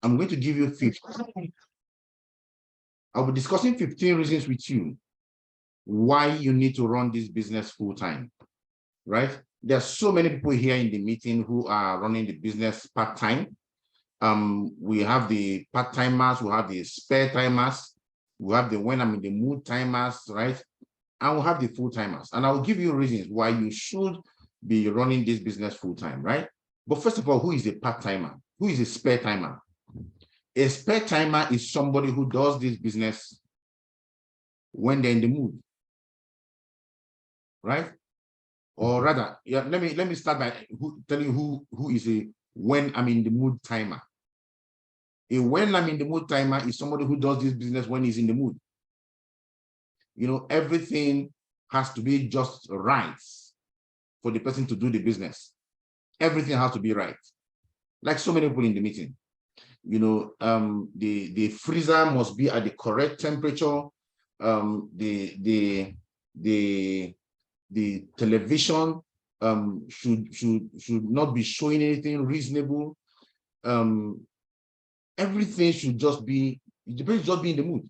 I'm going to give you 15. I'll be discussing 15 reasons with you why you need to run this business full-time, right? There are so many people here in the meeting who are running the business part-time. We have the part-timers, we have the spare timers, we have the when I'm in the mood timers, right? And we'll have the full-timers. And I'll give you reasons why you should be running this business full-time, right? But first of all, who is a part-timer? Who is a spare timer? A spare timer is somebody who does this business when they're in the mood, right? Or rather, yeah, let me start by telling you who is a when I'm in the mood timer. A when I'm in the mood timer is somebody who does this business when he's in the mood. You know, everything has to be just right for the person to do the business. Everything has to be right. Like so many people in the meeting. You know, the freezer must be at the correct temperature. The television should not be showing anything reasonable. Everything should just be, the person just be in the mood.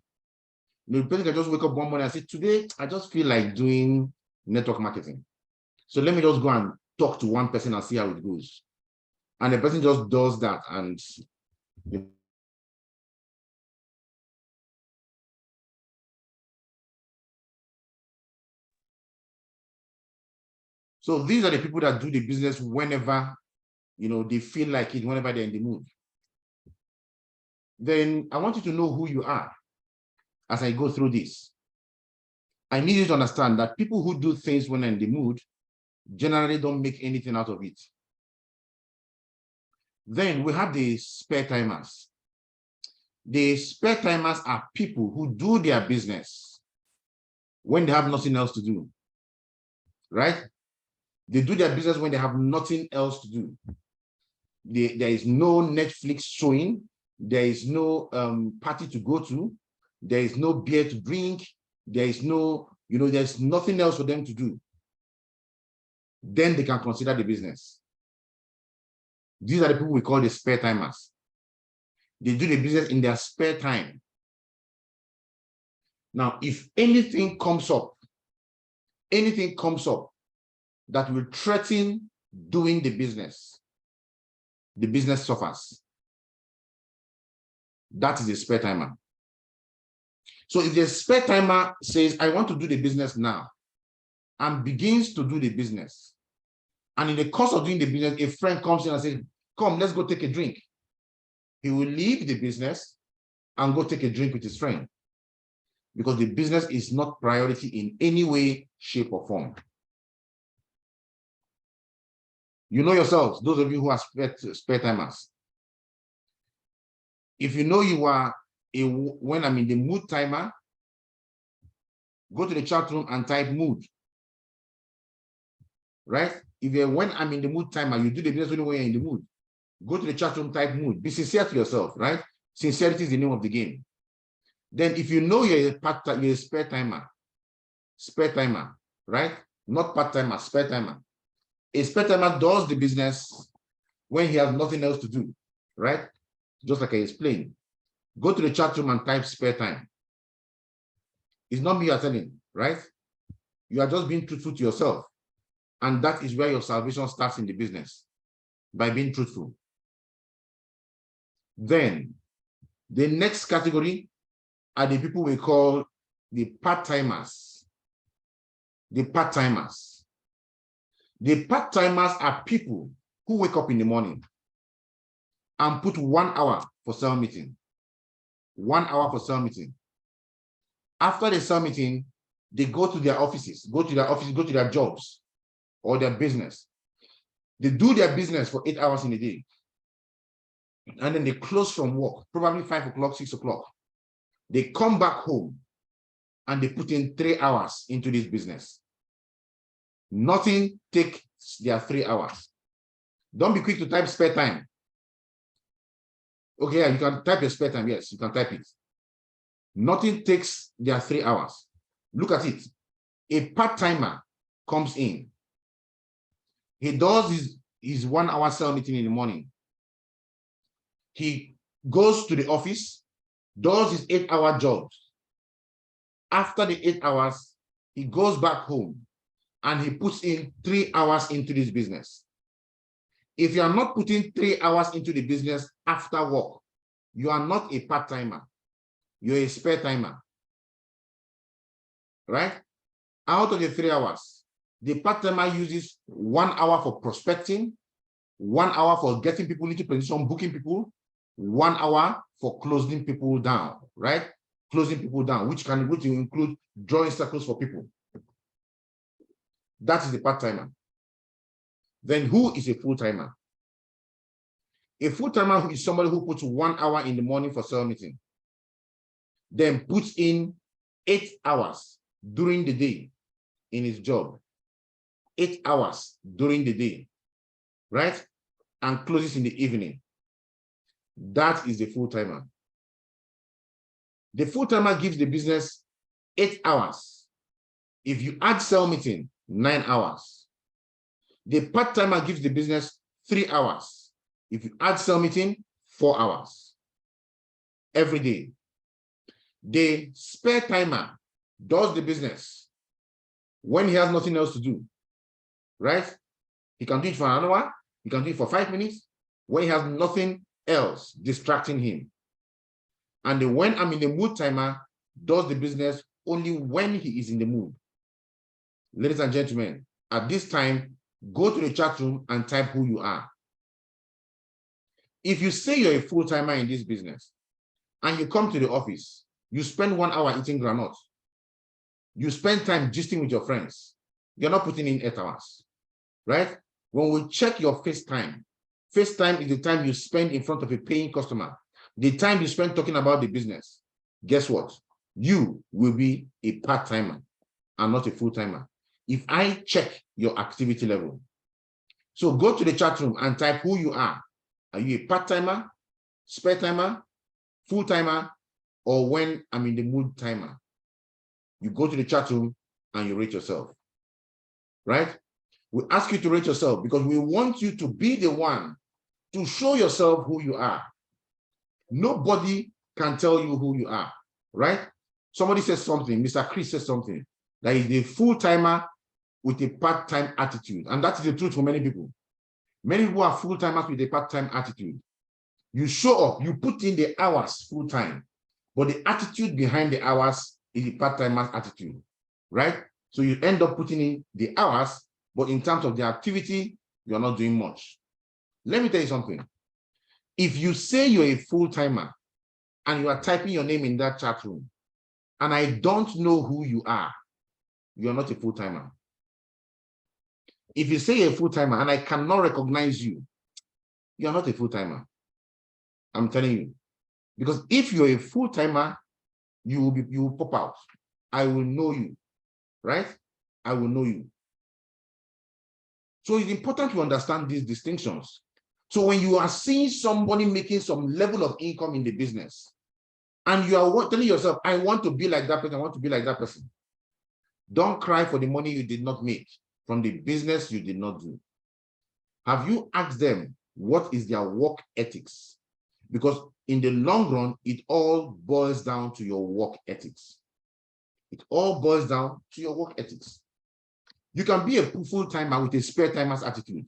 You know, the person can just wake up one morning and say, today I just feel like doing network marketing. So let me just go and talk to one person and see how it goes. And the person just does that, and so these are the people that do the business whenever, you know, they feel like it, whenever they're in the mood. Then I want you to know who you are as I go through this. I need you to understand that people who do things when they're in the mood generally don't make anything out of it. Then we have the spare timers. The spare timers are people who do their business when they have nothing else to do, right? They do their business when they have nothing else to do. There is no Netflix showing. There is no party to go to. There is no beer to drink. There is no, you know, there's nothing else for them to do. Then they can consider the business. These are the people we call the spare timers. They do the business in their spare time. Now, if anything comes up that will threaten doing the business suffers. That is a spare timer. So if the spare timer says, I want to do the business now, and begins to do the business, and in the course of doing the business, a friend comes in and says, come, let's go take a drink. He will leave the business and go take a drink with his friend, because the business is not priority in any way, shape, or form. You know yourselves, those of you who are spare timers. If you know you are a when I'm in the mood timer, go to the chat room and type mood. Right? If you're when I'm in the mood timer, you do the business only when you're in the mood. Go to the chat room, type mood. Be sincere to yourself, right? Sincerity is the name of the game. Then if you know you're a spare timer, right? Not part timer, spare timer. A spare timer does the business when he has nothing else to do, right? Just like I explained. Go to the chat room and type spare time. It's not me you're telling, right? You are just being truthful to yourself. And that is where your salvation starts in the business, by being truthful. Then the next category are the people we call the part-timers. The part-timers. The part-timers are people who wake up in the morning and put 1 hour for cell meeting. 1 hour for cell meeting. After the cell meeting, they go to their offices, go to their jobs or their business. They do their business for 8 hours in a day. And then they close from work, probably 5 o'clock, 6 o'clock. They come back home and they put in 3 hours into this business. Nothing takes their 3 hours. Don't be quick to type spare time. Okay, yeah, you can type your spare time. Yes, you can type it. Nothing takes their 3 hours. Look at it. A part-timer comes in. He does his 1 hour cell meeting in the morning. He goes to the office, does his 8-hour job. After the 8 hours, he goes back home and he puts in 3 hours into this business. If you are not putting 3 hours into the business after work, you are not a part-timer. You're a spare timer. Right? Out of the 3 hours, the part-timer uses 1 hour for prospecting, 1 hour for getting people into position, booking people, 1 hour for closing people down, right? Closing people down, which will include drawing circles for people. That is the part-timer. Then who is a full-timer? A full-timer is somebody who puts 1 hour in the morning for sales meeting, then puts in 8 hours during the day in his job, 8 hours during the day, right? And closes in the evening. That is the full-timer. The full-timer gives the business 8 hours. If you add sales meeting, 9 hours. The part-timer gives the business 3 hours. If you add sales meeting, 4 hours every day. The spare timer does the business when he has nothing else to do, right? He can do it for an hour, he can do it for 5 minutes, when he has nothing else distracting him. And the when I'm in the mood timer does the business only when he is in the mood. Ladies and gentlemen, at this time, go to the chat room and type who you are. If you say you're a full-timer in this business and you come to the office, you spend 1 hour eating granola, you spend time gisting with your friends, you're not putting in 8 hours, right? When we check your FaceTime is the time you spend in front of a paying customer, the time you spend talking about the business. Guess what? You will be a part-timer and not a full-timer if I check your activity level. So go to the chat room and type who you are. Are you a part-timer, spare timer, full-timer, or when I'm in the mood timer? You go to the chat room and you rate yourself, right? We ask you to rate yourself because we want you to be the one to show yourself who you are. Nobody can tell you who you are, right? Somebody says something, Mr. Chris says something, that is the full-timer with a part-time attitude. And that is the truth for many people. Many people are full-timers with a part-time attitude. You show up, you put in the hours full-time, but the attitude behind the hours is the part-timer's attitude, right? So you end up putting in the hours, but in terms of the activity, you're not doing much. Let me tell you something. If you say you're a full-timer and you are typing your name in that chat room, and I don't know who you are, you're not a full-timer. If you say you're a full-timer and I cannot recognize you, you're not a full-timer. I'm telling you. Because if you're a full-timer, you will pop out. I will know you, right? I will know you. So it's important to understand these distinctions. So when you are seeing somebody making some level of income in the business, and you are telling yourself, I want to be like that person, I want to be like that person, don't cry for the money you did not make from the business you did not do. Have you asked them what is their work ethics? Because in the long run, it all boils down to your work ethics. It all boils down to your work ethics. You can be a full-timer with a spare timer's attitude.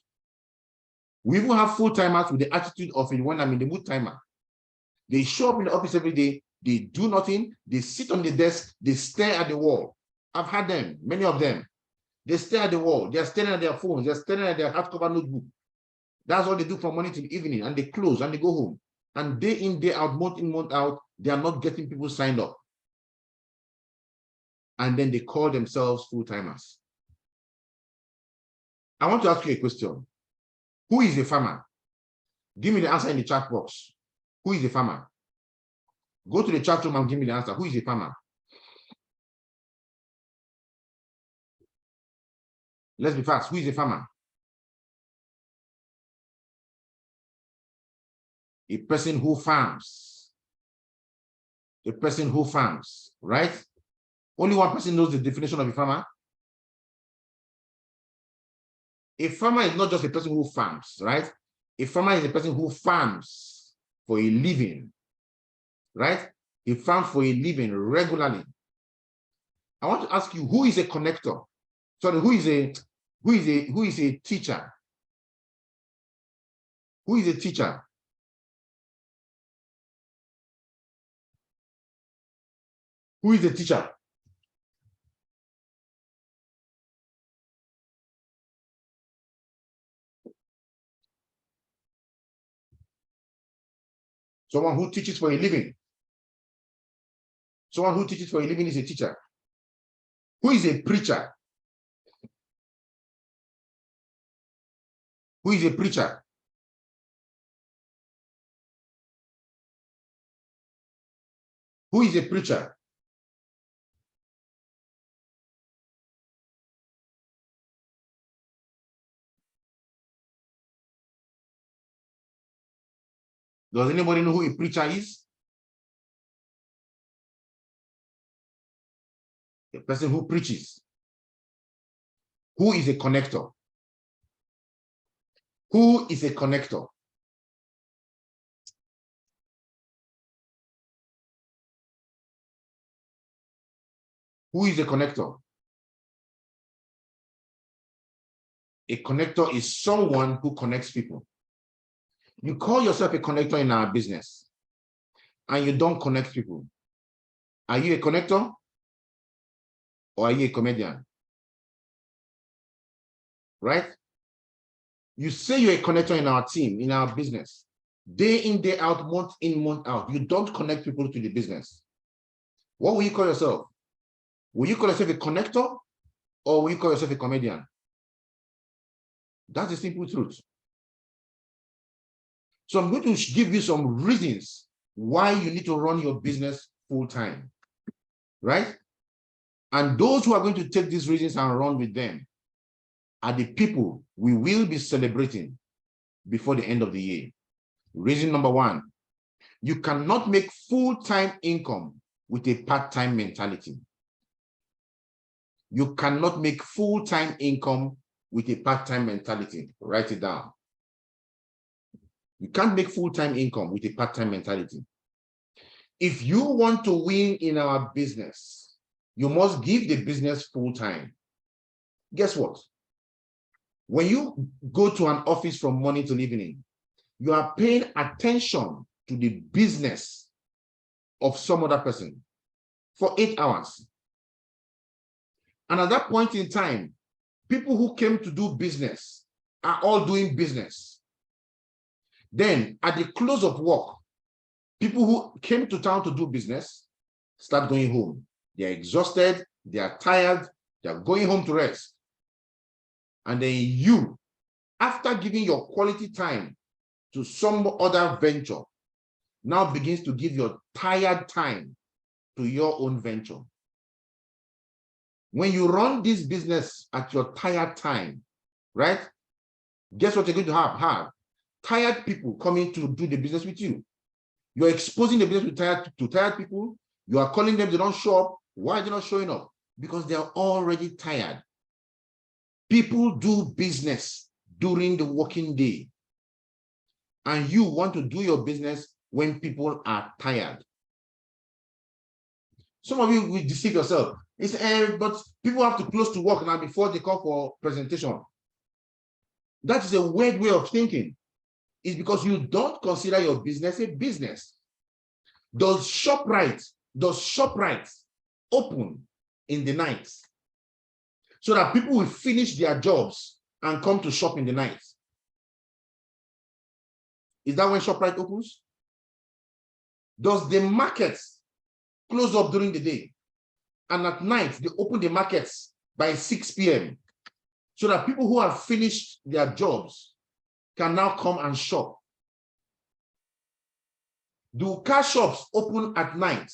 We even have full-timers with the attitude of when I'm in the mood timer. They show up in the office every day, they do nothing, they sit on the desk, they stare at the wall. I've had them, many of them. They stare at the wall, they're staring at their phones, they're staring at their hardcover notebook. That's what they do from morning to the evening, and they close and they go home. And day in, day out, month in, month out, they are not getting people signed up. And then they call themselves full-timers. I want to ask you a question. Who is a farmer? Give me the answer in the chat box. Who is a farmer? Go to the chat room and give me the answer. Who is a farmer? Let's be fast. Who is a farmer? A person who farms. A person who farms, right? Only one person knows the definition of a farmer. A farmer is not just a person who farms, right? A farmer is a person who farms for a living, right? He farms for a living regularly. I want to ask you, who is a connector? Sorry, who is a teacher? Who is a teacher? Who is a teacher? Someone who teaches for a living. Someone who teaches for a living is a teacher. Who is a preacher? Who is a preacher? Who is a preacher? Does anybody know who a preacher is? A person who preaches. Who is a connector? Who is a connector? Who is a connector? A connector is someone who connects people. You call yourself a connector in our business, and you don't connect people. Are you a connector? Or are you a comedian? Right? You say you're a connector in our team, in our business. Day in, day out, month in, month out. You don't connect people to the business. What will you call yourself? Will you call yourself a connector, or will you call yourself a comedian? That's the simple truth. So I'm going to give you some reasons why you need to run your business full time, right? And those who are going to take these reasons and run with them are the people we will be celebrating before the end of the year. Reason number one, you cannot make full-time income with a part-time mentality. You cannot make full-time income with a part-time mentality. Write it down. You can't make full-time income with a part-time mentality. If you want to win in our business, you must give the business full-time. Guess what? When you go to an office from morning till evening, you are paying attention to the business of some other person for 8 hours. And at that point in time, people who came to do business are all doing business. Then at the close of work, people who came to town to do business start going home. They're exhausted, they are tired, they're going home to rest. And then you, after giving your quality time to some other venture, now begins to give your tired time to your own venture. When you run this business at your tired time, right? Guess what you're going to have? Tired people coming to do the business with you. You're exposing the business to tired people. You are calling them, they don't show up. Why are they not showing up? Because they're already tired. People do business during the working day. And you want to do your business when people are tired. Some of you will deceive yourself. It's, but people have to close to work now before they call for presentation. That is a weird way of thinking. It's because you don't consider your business a business. Does ShopRite open in the night so that people will finish their jobs and come to shop in the night? Is that when ShopRite opens? Does the markets close up during the day and at night they open the markets by 6 p.m. so that people who have finished their jobs can now come and shop? Do car shops open at night?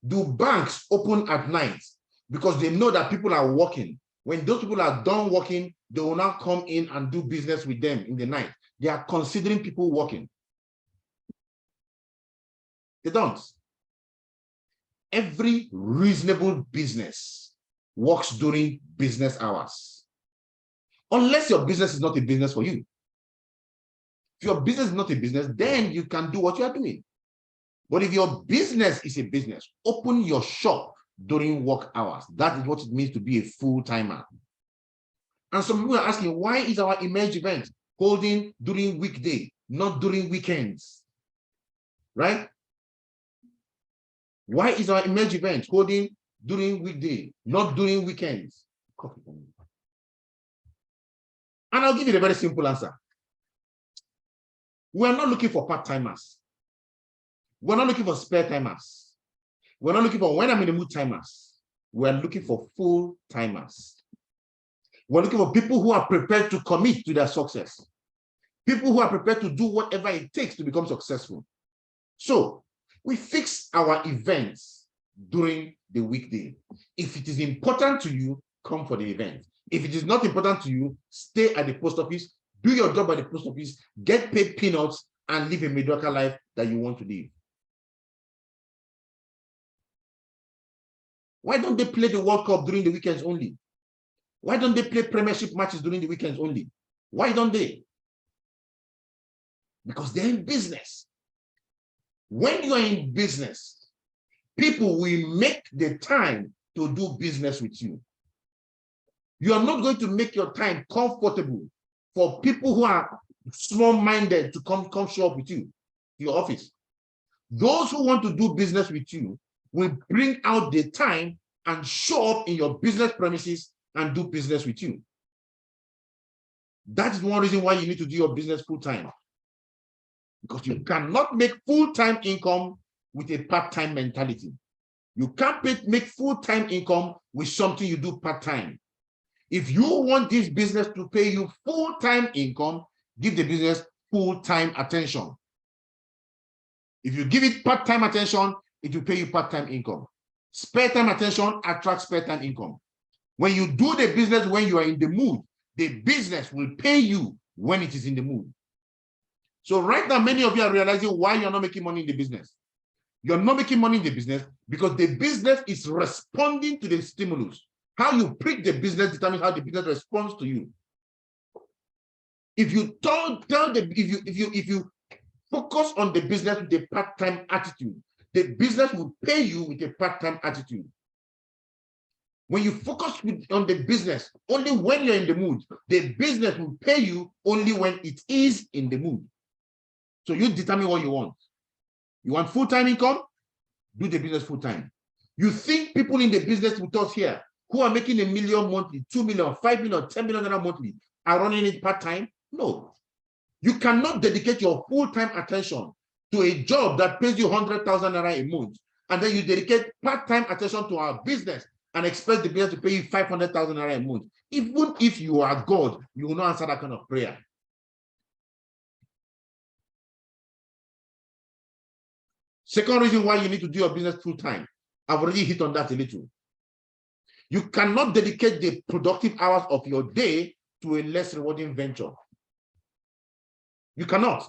Do banks open at night? Because they know that people are working. When those people are done working, they will now come in and do business with them in the night. They are considering people working. They don't. Every reasonable business works during business hours. Unless your business is not a business for you. If your business is not a business, then you can do what you are doing. But if your business is a business, open your shop during work hours. That is what it means to be a full-timer. And some people are asking, why is our Emerge event holding during weekday, not during weekends? Right? Why is our Emerge event holding during weekday, not during weekends? And I'll give you a very simple answer. We're not looking for part-timers. We're not looking for spare timers. We're not looking for when I'm in the mood timers. We're looking for full-timers. We're looking for people who are prepared to commit to their success. People who are prepared to do whatever it takes to become successful. So we fix our events during the weekday. If it is important to you, come for the event. If it is not important to you, stay at the post office, do your job at the post office, get paid peanuts, and live a mediocre life that you want to live. Why don't they play the World Cup during the weekends only? Why don't they play Premiership matches during the weekends only? Why don't they? Because they're in business. When you are in business, people will make the time to do business with you. You are not going to make your time comfortable for people who are small-minded to come show up with you, your office. Those who want to do business with you will bring out the time and show up in your business premises and do business with you. That is one reason why you need to do your business full-time. Because you cannot make full-time income with a part-time mentality. You can't make full-time income with something you do part-time. If you want this business to pay you full-time income, give the business full-time attention. If you give it part-time attention, it will pay you part-time income. Spare time attention attracts spare time income. When you do the business when you are in the mood, the business will pay you when it is in the mood. So right now, many of you are realizing why you're not making money in the business. You're not making money in the business because the business is responding to the stimulus. How you pick the business determines how the business responds to you. If you if you focus on the business with a part-time attitude, the business will pay you with a part-time attitude. When you focus on the business only when you're in the mood, the business will pay you only when it is in the mood. So you determine what you want. You want full-time income? Do the business full-time. You think people in the business with us here who are making $1 million monthly, 2 million, 5 million, 10 million monthly are running it part-time? No. You cannot dedicate your full-time attention to a job that pays you 100,000 naira a month, and then you dedicate part-time attention to our business and expect the business to pay you 500,000 naira a month. Even if you are God, you will not answer that kind of prayer. Second reason why you need to do your business full-time, I've already hit on that a little. You cannot dedicate the productive hours of your day to a less rewarding venture. You cannot.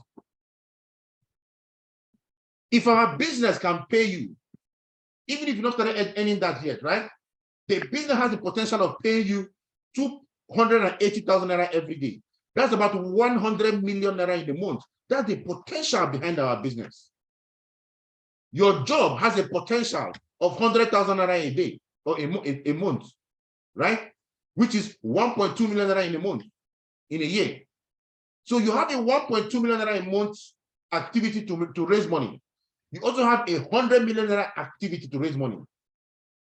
If our business can pay you, even if you're not started earning that yet, right? The business has the potential of paying you 280,000 naira every day. That's about 100 million naira in a month. That's the potential behind our business. Your job has a potential of 100,000 naira a day or a month, right? Which is 1.2 million naira in a month, in a year. So you have a 1.2 million naira a month activity to raise money. You also have a 100 million naira activity to raise money.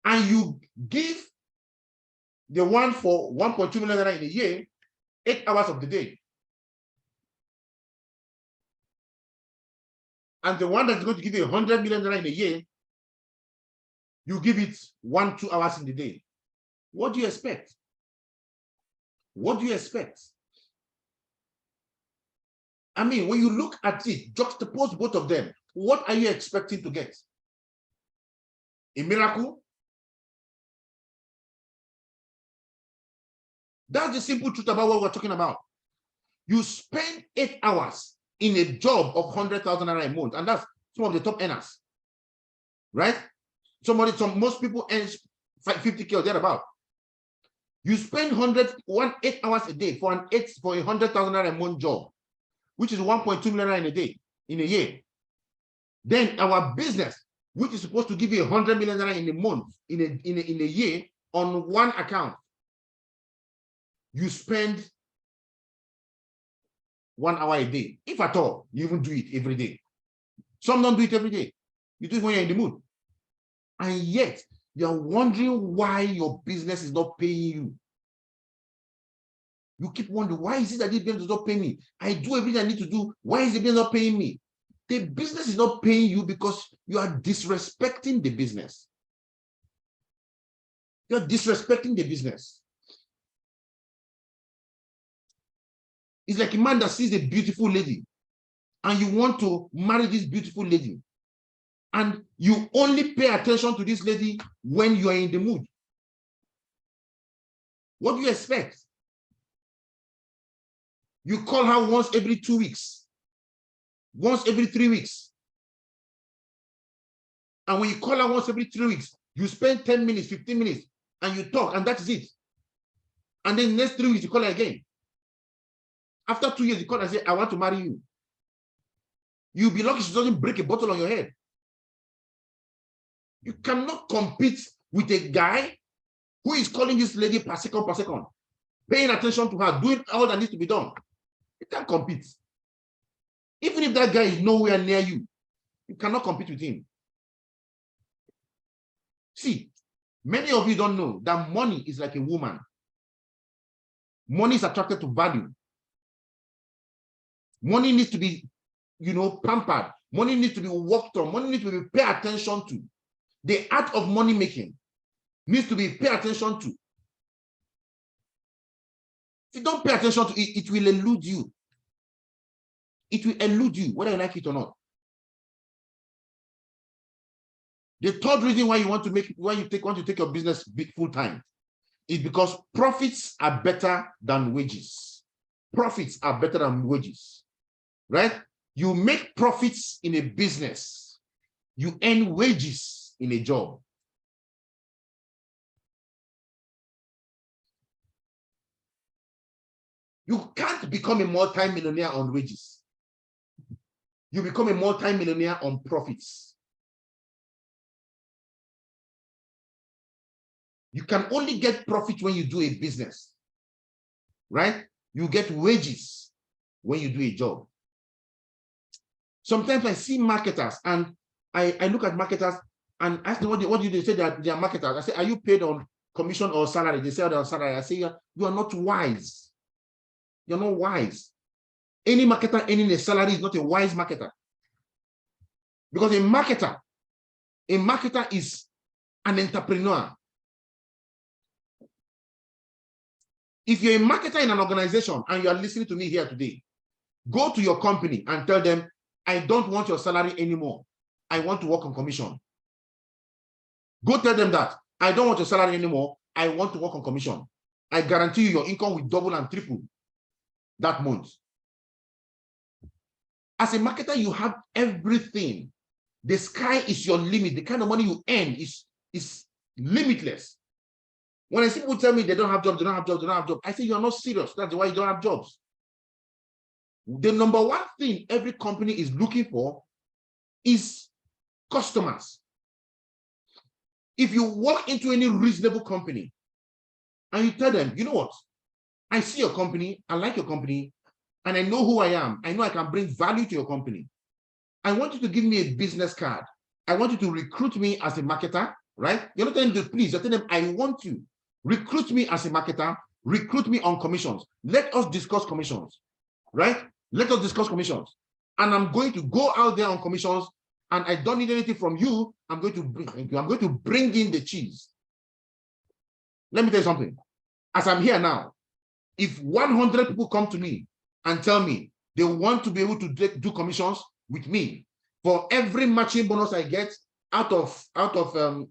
And you give the one for 1.2 million naira in a year 8 hours of the day. And the one that's going to give you 100 million naira in a year, you give it 1-2 hours in the day. What do you expect? What do you expect? I mean, when you look at it, juxtapose both of them, what are you expecting to get? A miracle? That's the simple truth about what we're talking about. You spend 8 hours in a job of 100,000 naira a month, and that's some of the top earners, right? Most people earn 50K or thereabout. You spend 8 hours a day for a 100,000 naira a month job. which is 1.2 million in a day, in a year. Then our business, which is supposed to give you 100 million in a month, in a year, on one account, you spend 1 hour a day, if at all. You even do it every day. Some don't do it every day. You do it when you're in the mood. And yet, you're wondering why your business is not paying you. You keep wondering, why is it that this business does not pay me? I do everything I need to do. Why is the business not paying me? The business is not paying you because you are disrespecting the business. You're disrespecting the business. It's like a man that sees a beautiful lady and you want to marry this beautiful lady, and you only pay attention to this lady when you are in the mood. What do you expect? You call her once every 2 weeks, once every 3 weeks. And when you call her once every 3 weeks, you spend 10 minutes, 15 minutes, and you talk, and that is it. And then the next 3 weeks, you call her again. After 2 years, you call and say, I want to marry you. You'll be lucky she doesn't break a bottle on your head. You cannot compete with a guy who is calling this lady per second, paying attention to her, doing all that needs to be done. You can't compete. Even if that guy is nowhere near you, you cannot compete with him. See, many of you don't know that money is like a woman. Money is attracted to value. Money needs to be, pampered. Money needs to be worked on. Money needs to be paid attention to. The art of money making needs to be paid attention to. If you don't pay attention to it, it will elude you. It will elude you, whether you like it or not. The third reason why you want to take your business full time is because profits are better than wages. Profits are better than wages, right? You make profits in a business. You earn wages in a job. You can't become a multi-millionaire on wages. You become a multi-millionaire on profits. You can only get profit when you do a business, right? You get wages when you do a job. Sometimes I see marketers and I look at marketers and ask them, what do you do? They say they are marketers. I say, are you paid on commission or salary? They say they're on salary. I say, you are not wise. You're not wise. Any marketer earning a salary is not a wise marketer. Because a marketer is an entrepreneur. If you're a marketer in an organization and you are listening to me here today, go to your company and tell them, I don't want your salary anymore. I want to work on commission. Go tell them that. I don't want your salary anymore. I want to work on commission. I guarantee you your income will double and triple that month. As a marketer, you have everything. The sky is your limit. The kind of money you earn is limitless. When I see people tell me they don't have jobs, I say you're not serious. That's why you don't have jobs. The number one thing every company is looking for is customers. If you walk into any reasonable company and you tell them, you know what? I see your company, I like your company, and I know who I am. I know I can bring value to your company. I want you to give me a business card. I want you to recruit me as a marketer, right? You're not telling them to please, you're telling them, I want you. Recruit me as a marketer, recruit me on commissions. Let us discuss commissions, right? Let us discuss commissions. And I'm going to go out there on commissions, and I don't need anything from you. I'm going to bring in the cheese. Let me tell you something. As I'm here now, if 100 people come to me and tell me they want to be able to do commissions with me, for every matching bonus I get out of 5,000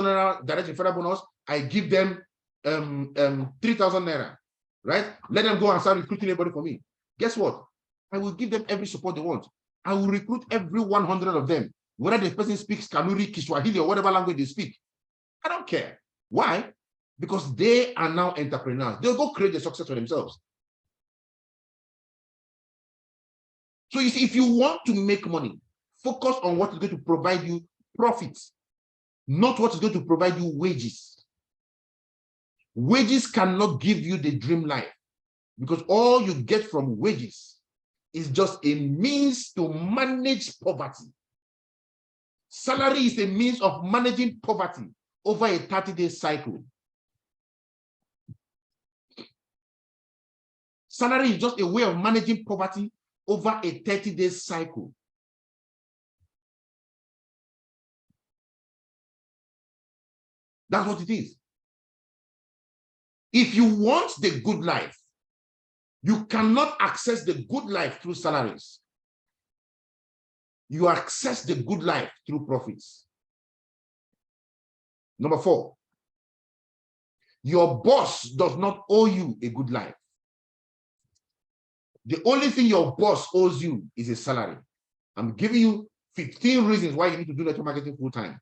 naira direct referral bonus, I give them 3,000 naira, right? Let them go and start recruiting everybody for me. Guess what? I will give them every support they want. I will recruit every 100 of them, whether the person speaks Kanuri, Kiswahili, or whatever language they speak. I don't care. Why? Because they are now entrepreneurs. They'll go create the success for themselves. So you see, if you want to make money, focus on what is going to provide you profits, not what is going to provide you wages. Wages cannot give you the dream life, because all you get from wages is just a means to manage poverty. Salary is a means of managing poverty over a 30-day cycle. Salary is just a way of managing poverty over a 30-day cycle. That's what it is. If you want the good life, you cannot access the good life through salaries. You access the good life through profits. Number 4, your boss does not owe you a good life. The only thing your boss owes you is a salary. I'm giving you 15 reasons why you need to do network marketing full time.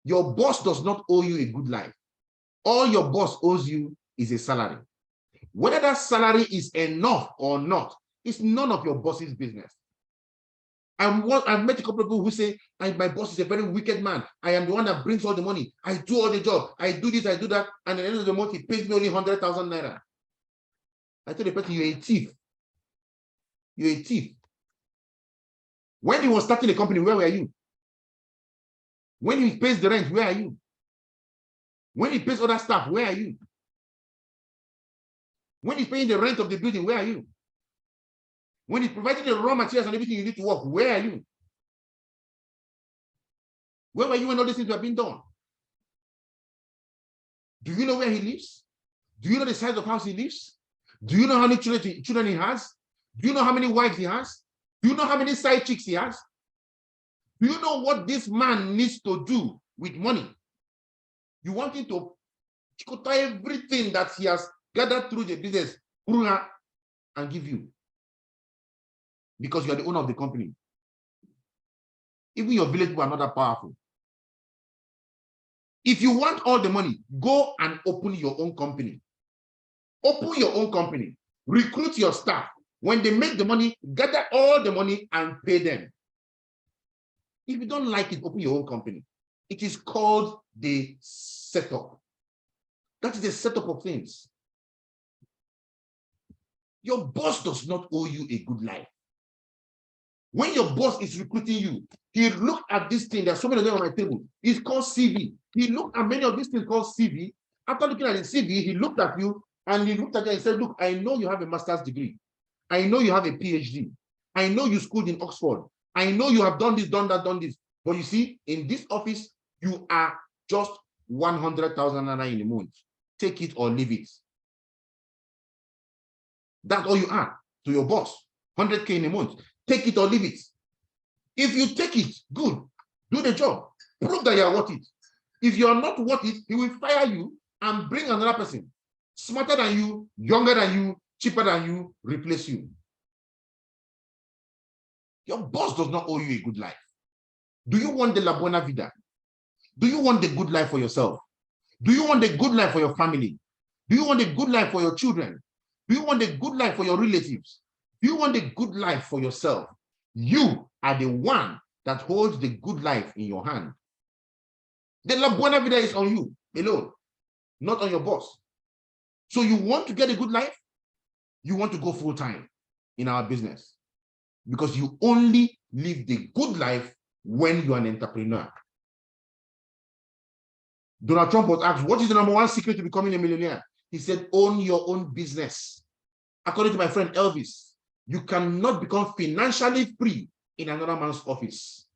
Your boss does not owe you a good life. All your boss owes you is a salary. Whether that salary is enough or not, it's none of your boss's business. I've met a couple of people who say, my boss is a very wicked man. I am the one that brings all the money. I do all the job. I do this, I do that. And at the end of the month, he pays me only 100,000 naira. I tell the person, you're a thief. You're a thief. When he was starting the company, where were you? When he pays the rent, where are you? When he pays other staff, where are you? When he's paying the rent of the building, where are you? When he's providing the raw materials and everything you need to work, where are you? Where were you when all these things were being done? Do you know where he lives? Do you know the size of house he lives? Do you know how many children he has? Do you know how many wives he has? Do you know how many side chicks he has? Do you know what this man needs to do with money? You want him to cut everything that he has gathered through the business and give you, because you are the owner of the company. Even your village people are not that powerful. If you want all the money, go and open your own company. Open your own company. Recruit your staff. When they make the money, gather all the money and pay them. If you don't like it, open your own company. It is called the setup. That is the setup of things. Your boss does not owe you a good life. When your boss is recruiting you, he looked at this thing. There's so many of them on my table. It's called CV. He looked at many of these things called CV. After looking at the CV, he looked at you and he looked at you and said, look, I know you have a master's degree. I know you have a PhD. I know you schooled in Oxford. I know you have done this, done that, done this. But you see, in this office, you are just 100,000 naira in a month. Take it or leave it. That's all you are to your boss. 100K in a month. Take it or leave it. If you take it, good. Do the job. Prove that you are worth it. If you are not worth it, he will fire you and bring another person smarter than you, younger than you, cheaper than you, replace you. Your boss does not owe you a good life. Do you want the La Buena Vida? Do you want the good life for yourself? Do you want the good life for your family? Do you want the good life for your children? Do you want the good life for your relatives? Do you want the good life for yourself? You are the one that holds the good life in your hand. The La Buena Vida is on you alone, not on your boss. So you want to get a good life? You want to go full time in our business, because you only live the good life when you are an entrepreneur. Donald Trump was asked, what is the #1 secret to becoming a millionaire? He said, own your own business. According to my friend Elvis, you cannot become financially free in another man's office.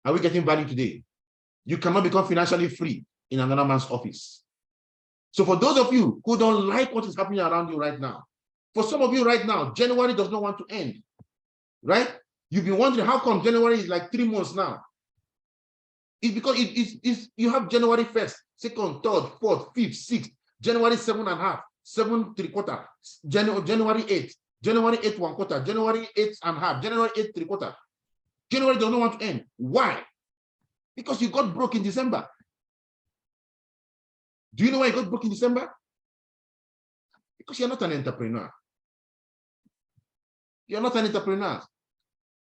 Are we getting value today? You cannot become financially free in another man's office. So for those of you who don't like what is happening around you right now, for some of you right now, January does not want to end, right? You've been wondering, how come January is like 3 months now? It's because you have January 1st, 2nd, 3rd, 4th, 5th, 6th, January 7.5, 7 3/4, January 8th, January 8th 1/4, January 8th and half, January 8th 3/4. January does not want to end. Why? Because you got broke in December. Do you know why you got broke in December? Because you're not an entrepreneur. You're not an entrepreneur.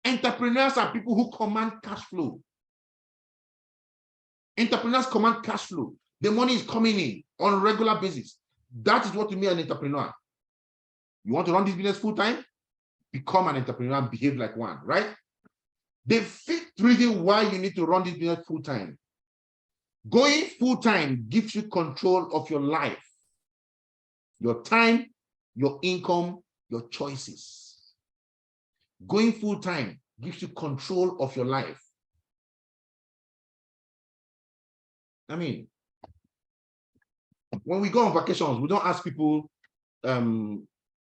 Entrepreneurs are people who command cash flow. Entrepreneurs command cash flow. The money is coming in on a regular basis. That is what you mean an entrepreneur. You want to run this business full time? Become an entrepreneur and behave like one, right? The fifth reason why you need to run this business full time. Going full time gives you control of your life, your time, your income, your choices. Going full time gives you control of your life. I mean, when we go on vacations, we don't ask people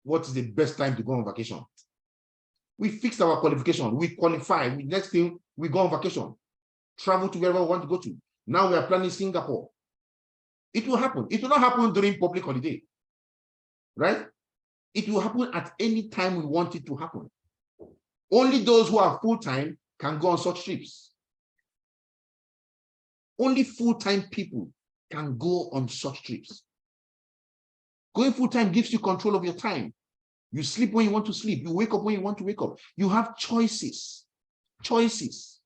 what is the best time to go on vacation. We fixed our qualification. We qualify. Next thing, we go on vacation. Travel to wherever we want to go to. Now we are planning Singapore. It will happen. It will not happen during public holiday, right? It will happen at any time we want it to happen. Only those who are full-time can go on such trips. Only full-time people can go on such trips. Going full-time gives you control of your time. You sleep when you want to sleep. You wake up when you want to wake up. You have choices. Choices.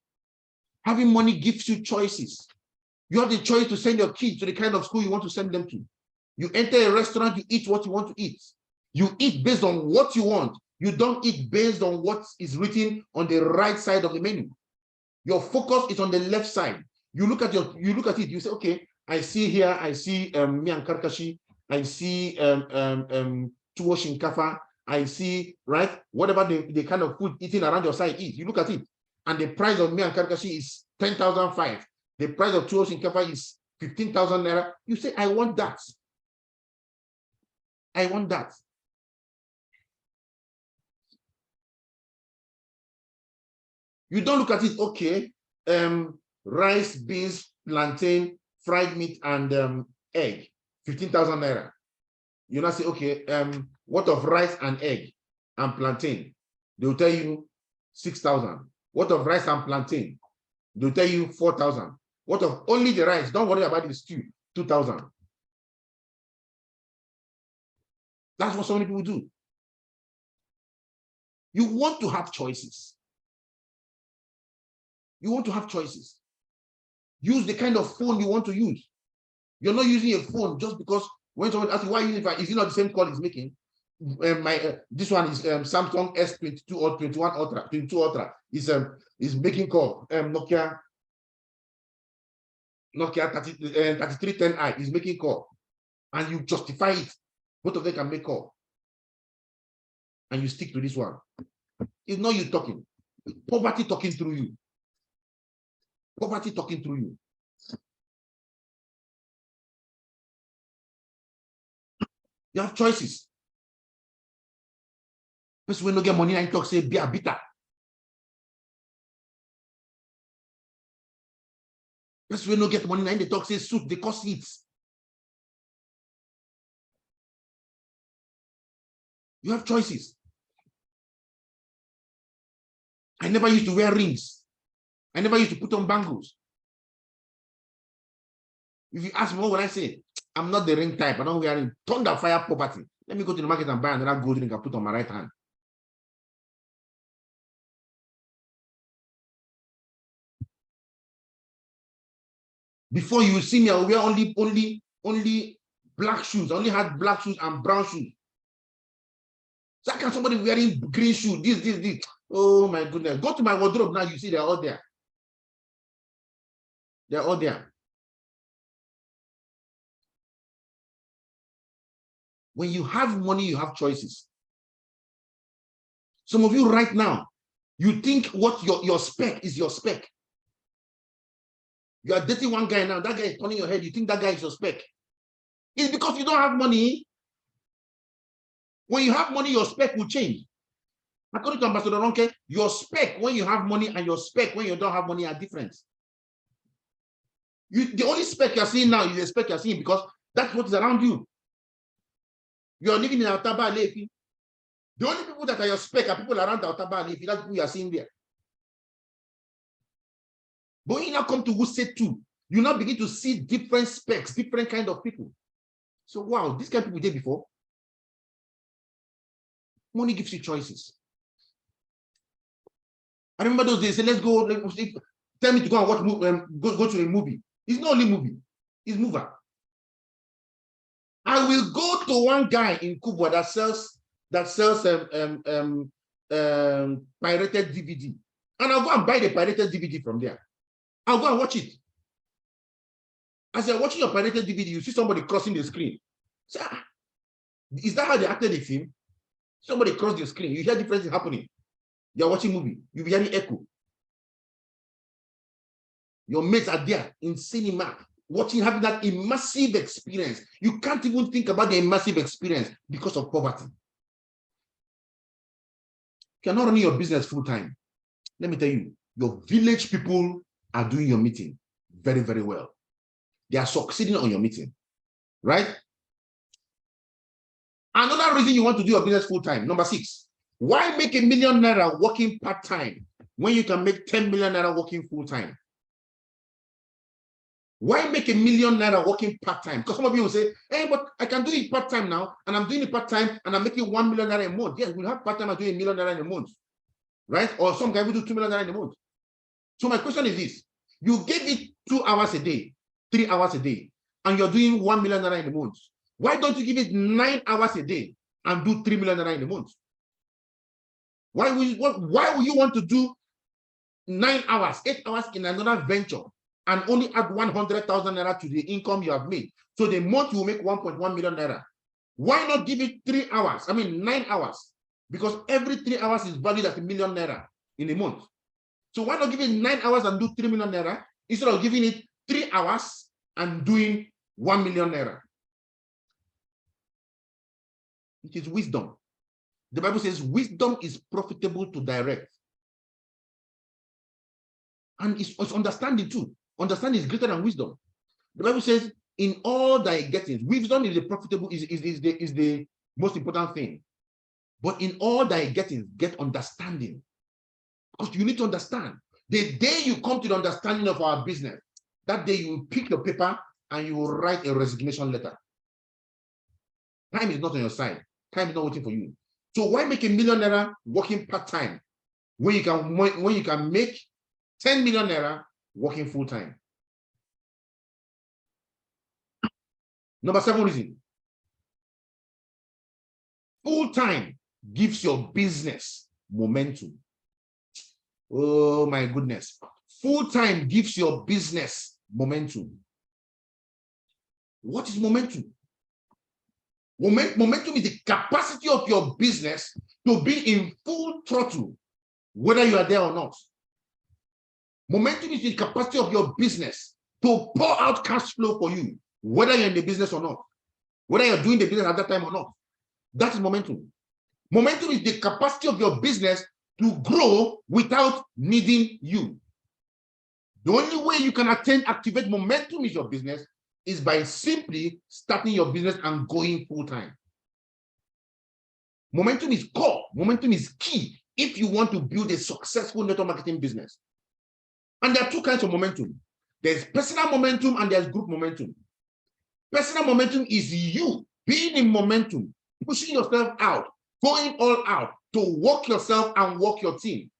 Having money gives you choices. You have the choice to send your kids to the kind of school you want to send them to. You enter a restaurant, you eat what you want to eat. You eat based on what you want. You don't eat based on what is written on the right side of the menu. Your focus is on the left side. You look at it, you say, okay, I see here, I see mian karkashi, I see tuwo shinkafa, I see, right, whatever the kind of food eating around your side is. You look at it, and the price of mian karkashi is 10,005. The price of tuwo shinkafa is 15,000 naira. You say, I want that. I want that. You don't look at it, okay, rice, beans, plantain, fried meat, and egg, 15,000 naira. You now say, okay, what of rice and egg and plantain? They'll tell you 6,000. What of rice and plantain? They'll tell you 4,000. What of only the rice? Don't worry about the stew, 2,000. That's what so many people do. You want to have choices. You want to have choices. Use the kind of phone you want to use. You're not using a phone just because when someone asks you why you use it, is it not the same call it's making? This one is Samsung S22 or 21 Ultra, 22 Ultra is making call. Nokia 3310i is making call, and you justify it. Both of them can make call, and you stick to this one. It's not you talking. It's poverty talking through you. Poverty talking through you. You have choices. Person when no get money and talk say be a bitter. Person when no get money and they talk say suit they cost it. You have choices. I never used to wear rings. I never used to put on bangles. If you ask me what would I say, I'm not the ring type. I don't wear ring. Thunder fire poverty. Let me go to the market and buy another gold ring and put on my right hand. Before you see me, I wear only black shoes. I only had black shoes and brown shoes. So how can somebody wearing green shoes? This. Oh my goodness. Go to my wardrobe now. You see they're all there. They're all there. When you have money, you have choices. Some of you right now, you think what your spec is your spec. You are dating one guy now, that guy is turning your head, you think that guy is your spec. It's because you don't have money. When you have money, your spec will change. According to Ambassador Ronke, your spec when you have money and your spec when you don't have money are different. The only spec you're seeing now is the spec you're seeing because that's what is around you. You're living in Altaba Alefi. The only people that are your spec are people around Altaba Alefi. That's who you are seeing there. But when you now come to Wuse 2, you now begin to see different specs, different kind of people. So wow, this kind of people did before. Money gives you choices. I remember those days, say, let's go, tell me to go and watch, go to a movie. It's not only movie, it's mover. I will go to one guy in Kubwa that sells pirated DVD. And I'll go and buy the pirated DVD from there. I'll go and watch it. As you're watching your pirated DVD, you see somebody crossing the screen. So, is that how they acted the film? Somebody crossed the screen. You hear different things happening. You're watching movie. You'll be hearing echo. Your mates are there in cinema, watching, having that immersive experience. You can't even think about the immersive experience because of poverty. You're not running your business full time. Let me tell you, your village people are doing your meeting very, very well. They are succeeding on your meeting, right? Another reason you want to do your business full time, number 6, why make ₦1 million working part time when you can make 10 million naira working full time? Why make ₦1 million working part time? Because some of you will say, hey, but I can do it part time now, and I'm doing it part time, and I'm making ₦1 million a month. Yes, we'll have part time and doing ₦1 million in a month, right? Or some guy will do ₦2 million in a month. So my question is this: you give it 2 hours a day, 3 hours a day, and you're doing ₦1 million in a month. Why don't you give it 9 hours a day and do ₦3 million in a month? Why will you want to do 9 hours, 8 hours in another venture and only add 100,000 naira to the income you have made? So the month you will make 1.1 million naira. Why not give it 3 hours? I mean 9 hours, because every 3 hours is valued at ₦1 million in a month. So why not give it 9 hours and do 3 million naira instead of giving it 3 hours and doing 1 million naira? It is wisdom. The Bible says wisdom is profitable to direct. And it's understanding too. Understanding is greater than wisdom. The Bible says, in all thy gettings, wisdom is the profitable, is the most important thing. But in all thy gettings, get understanding. Because you need to understand. The day you come to the understanding of our business, that day you will pick your paper and you will write a resignation letter. Time is not on your side. Time is not waiting for you. So why make ₦1 million working part-time when you can make 10 million naira working full-time? Number 7 reason. Full-time gives your business momentum. Oh my goodness. Full-time gives your business momentum. What is momentum? Momentum is the capacity of your business to be in full throttle, whether you are there or not. Momentum is the capacity of your business to pour out cash flow for you, whether you're in the business or not, whether you're doing the business at that time or not. That is momentum. Momentum is the capacity of your business to grow without needing you. The only way you can activate momentum in your business is by simply starting your business and going full-time. Momentum is core. Momentum is key if you want to build a successful network marketing business. And there are 2 kinds of momentum. There's personal momentum and there's group momentum. Personal momentum is you being in momentum, pushing yourself out, going all out to work yourself and work your team.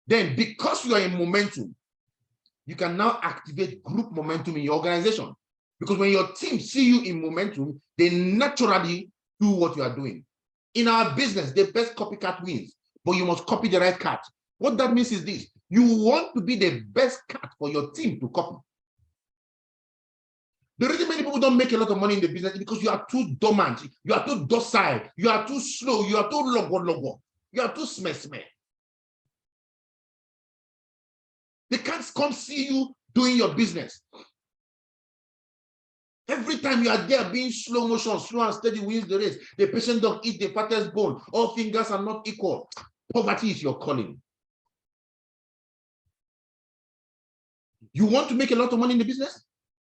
Then, because you are in momentum, you can now activate group momentum in your organization. Because when your team see you in momentum, they naturally do what you are doing. In our business, the best copycat wins, but you must copy the right cat. What that means is this: you want to be the best cat for your team to copy. The reason many people don't make a lot of money in the business is because you are too dormant, you are too docile, you are too slow, you are too logo, you are too smeh. They can't come see you doing your business. Every time you are there being slow motion, slow and steady wins the race. The patient dog eats the fattest bone. All fingers are not equal. Poverty is your calling. You want to make a lot of money in the business?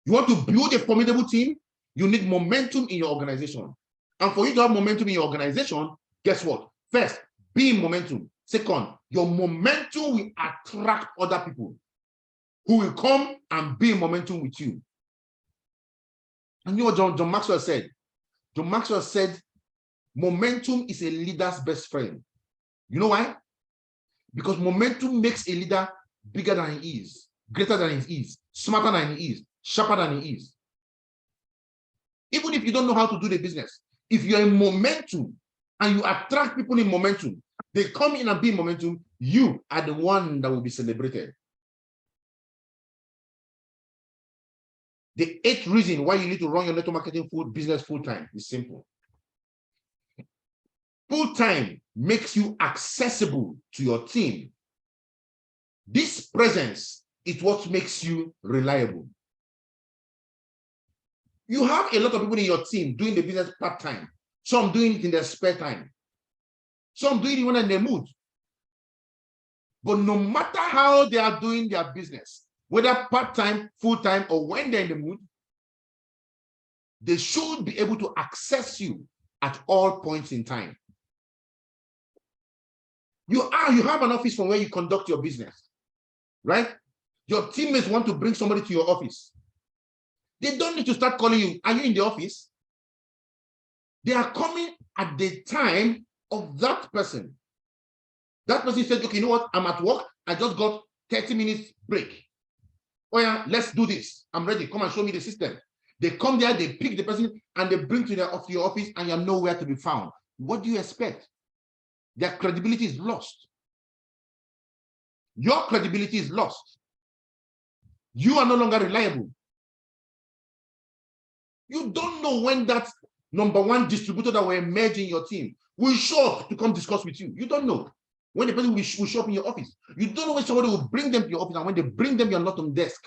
You want to build a formidable team? You need momentum in your organization. And for you to have momentum in your organization, guess what? First, be in momentum. Second, your momentum will attract other people who will come and be in momentum with you. And you know what John Maxwell said? John Maxwell said, momentum is a leader's best friend. You know why? Because momentum makes a leader bigger than he is, greater than he is, smarter than he is, sharper than he is. Even if you don't know how to do the business, if you're in momentum and you attract people in momentum, they come in and be in momentum, you are the one that will be celebrated. The 8th reason why you need to run your network marketing business full-time is simple. Full-time makes you accessible to your team. This presence is what makes you reliable. You have a lot of people in your team doing the business part-time. Some doing it in their spare time. Some doing it when in their mood. But no matter how they are doing their business, whether part-time, full-time, or when they're in the mood, they should be able to access you at all points in time. You have an office from where you conduct your business, right? Your teammates want to bring somebody to your office. They don't need to start calling you. Are you in the office? They are coming at the time of that person. That person said, okay, you know what? I'm at work. I just got 30 minutes break. Oh yeah, let's do this. I'm ready. Come and show me the system. They come there, they pick the person, and they bring to your office, and you're nowhere to be found. What do you expect? Their credibility is lost. Your credibility is lost. You are no longer reliable. You don't know when that number one distributor that will emerge in your team will show up to come discuss with you. You don't know when the person will show up in your office. You don't know when somebody will bring them to your office, and when they bring them, you're not on desk.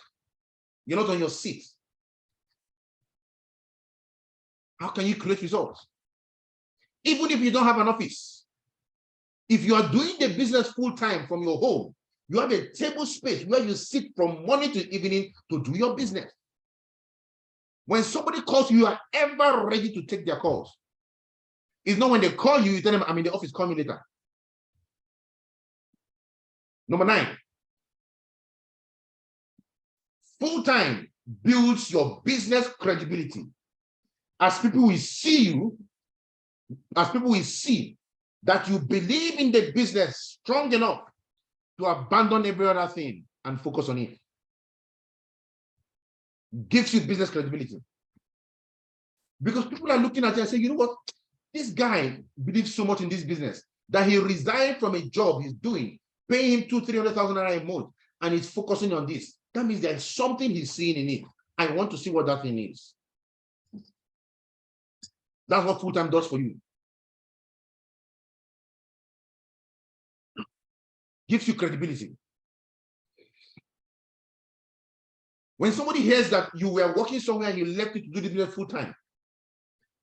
You're not on your seat. How can you create results? Even if you don't have an office, if you are doing the business full-time from your home, you have a table space where you sit from morning to evening to do your business. When somebody calls you, you are ever ready to take their calls. It's not when they call you, you tell them, I'm in the office, call me later. Number 9, full-time builds your business credibility. As people will see you, as people will see that you believe in the business strong enough to abandon every other thing and focus on it. Gives you business credibility. Because people are looking at you and saying, you know what? This guy believes so much in this business that he resigned from a job he's doing, paying him 200,000-300,000 a month, and he's focusing on this. That means there's something he's seeing in it. I want to see what that thing is. That's what full-time does for you. Gives you credibility. When somebody hears that you were working somewhere and you left it to do the business full-time,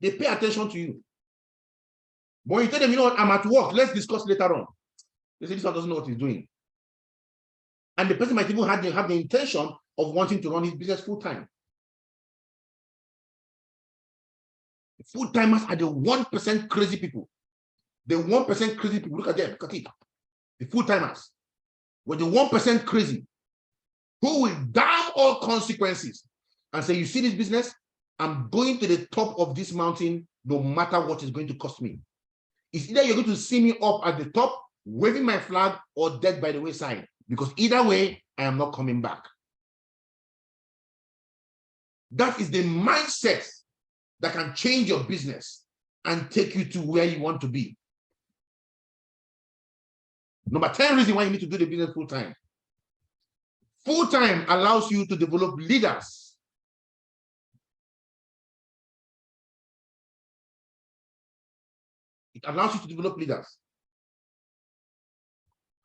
they pay attention to you. But when you tell them, you know what, I'm at work, let's discuss later on. They say, this one doesn't know what he's doing. And the person might even have the intention of wanting to run his business full-time. Full-timers are the 1% crazy people. The 1% crazy people, look at them, look at it. The full-timers were the 1% crazy who will damn all consequences and say, you see this business? I'm going to the top of this mountain no matter what it's going to cost me. It's either you're going to see me up at the top, waving my flag, or dead by the wayside. Because either way, I am not coming back. That is the mindset that can change your business and take you to where you want to be. Number 10 reason why you need to do the business full-time. Full-time allows you to develop leaders. It allows you to develop leaders.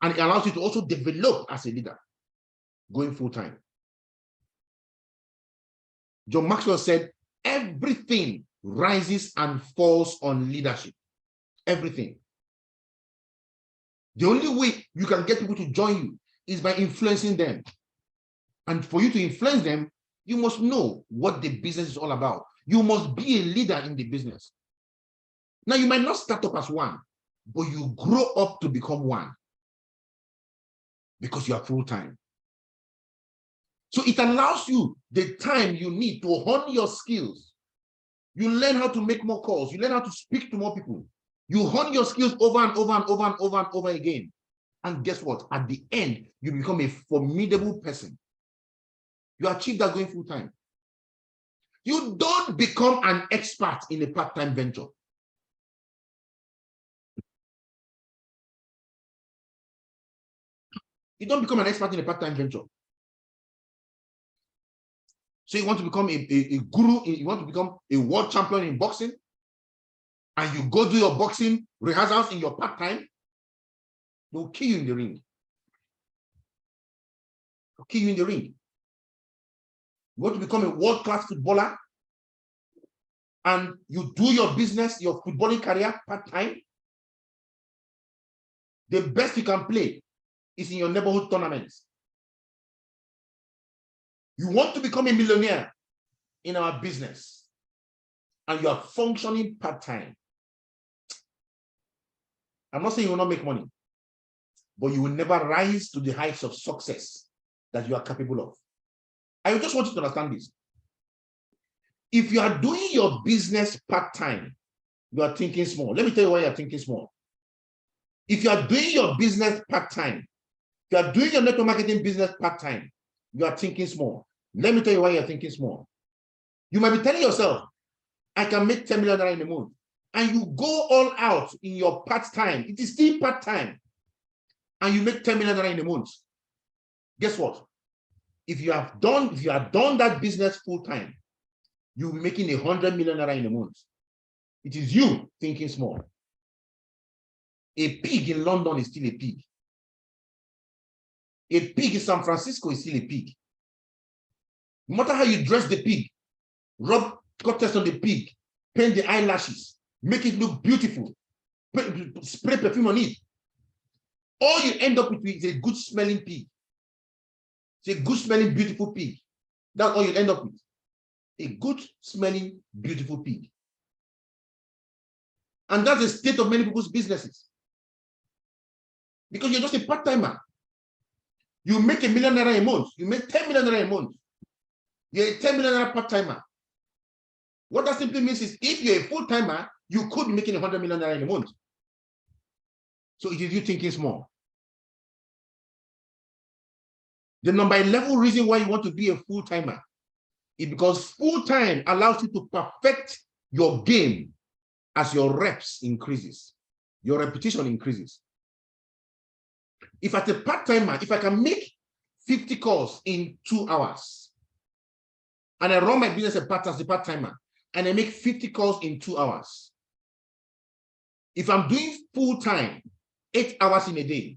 And it allows you to also develop as a leader going full-time. John Maxwell said, everything rises and falls on leadership. Everything. The only way you can get people to join you is by influencing them. And for you to influence them, you must know what the business is all about. You must be a leader in the business. Now, you might not start up as one, but you grow up to become one because you are full-time. So it allows you the time you need to hone your skills. You learn how to make more calls. You learn how to speak to more people. You hone your skills over and over and over and over and over again. And guess what? At the end, you become a formidable person. You achieve that going full-time. You don't become an expert in a part-time venture. You don't become an expert in a part-time venture. So you want to become a guru, you want to become a world champion in boxing, and you go do your boxing rehearsals in your part-time, they'll kill you in the ring. They'll kill you in the ring. You want to become a world-class footballer, and you do your business, your footballing career part-time. The best you can play is in your neighborhood tournaments. You want to become a millionaire in our business, and you are functioning part-time. I'm not saying you will not make money, but you will never rise to the heights of success that you are capable of. I just want you to understand this. If you are doing your business part-time, you are thinking small. Let me tell you why you are thinking small. If you are doing your business part-time, if you are doing your network marketing business part-time, you are thinking small. Let me tell you why you are thinking small. You might be telling yourself, I can make 10 million in a month. And you go all out in your part-time. It is still part-time. And you make 10 million in a month. Guess what? If you have done that business full-time, you'll be making 100 million in a month. It is you thinking small. A pig in London is still a pig. A pig in San Francisco is still a pig. No matter how you dress the pig, rub cotton on the pig, paint the eyelashes, make it look beautiful, spray perfume on it, all you end up with is a good smelling pig. It's a good smelling, beautiful pig. That's all you end up with. A good smelling, beautiful pig. And that's the state of many people's businesses. Because you're just a part-timer. You make $1 million a month. You make 10 million a month. You're a 10 million part-timer. What that simply means is if you're a full-timer, you could be making 100 million in a month. So it is you thinking small. The number 11 reason why you want to be a full-timer is because full-time allows you to perfect your game as your reps increases, your repetition increases. If at a part-timer, if I can make 50 calls in 2 hours, and I run my business as a part-timer, and I make 50 calls in 2 hours, if I'm doing full-time, 8 hours in a day,